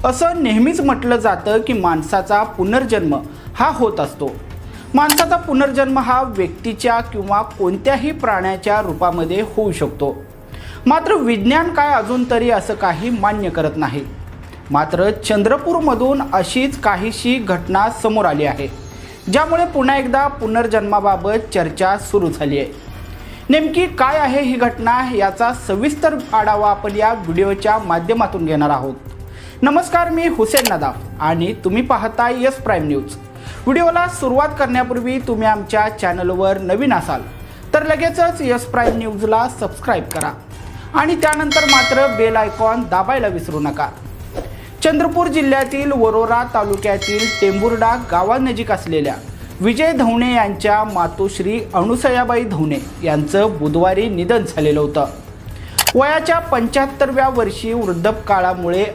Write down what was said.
असं नेहमीच म्हटलं जातं की माणसाचा पुनर्जन्म हा होत असतो। माणसाचा पुनर्जन्म हा व्यक्तीच्या किंवा कोणत्याही प्राण्याच्या रूपामध्ये होऊ शकतो। मात्र विज्ञान काय अजून तरी असं काही मान्य करत नाही। मात्र चंद्रपूरमधून अशीच काहीशी घटना समोर आली आहे, ज्यामुळे पुन्हा एकदा पुनर्जन्माबाबत चर्चा सुरू झाली आहे। नेमकी काय आहे ही घटना याचा सविस्तर आढावा आपण या व्हिडिओच्या माध्यमातून घेणार आहोत। नमस्कार, मी हुसेन नदाफ आणि तुम्ही पाहताय यस प्राईम न्यूज। व्हिडिओला सुरुवात करण्यापूर्वी तुम्ही आमच्या चॅनलवर नवीन असाल तर लगेचच यस प्राईम न्यूजला सबस्क्राईब करा आणि त्यानंतर मात्र बेल आयकॉन दाबायला विसरू नका। चंद्रपूर जिल्ह्यातील वरोरा तालुक्यातील टेंभुर्डा गावानजीक असलेल्या विजय धवणे यांच्या मातोश्री अणुसयाबाई धवणे यांचं बुधवारी निधन झालेलं होतं। वयाच्या 75व्या वर्षी वृद्धपकाळामुळे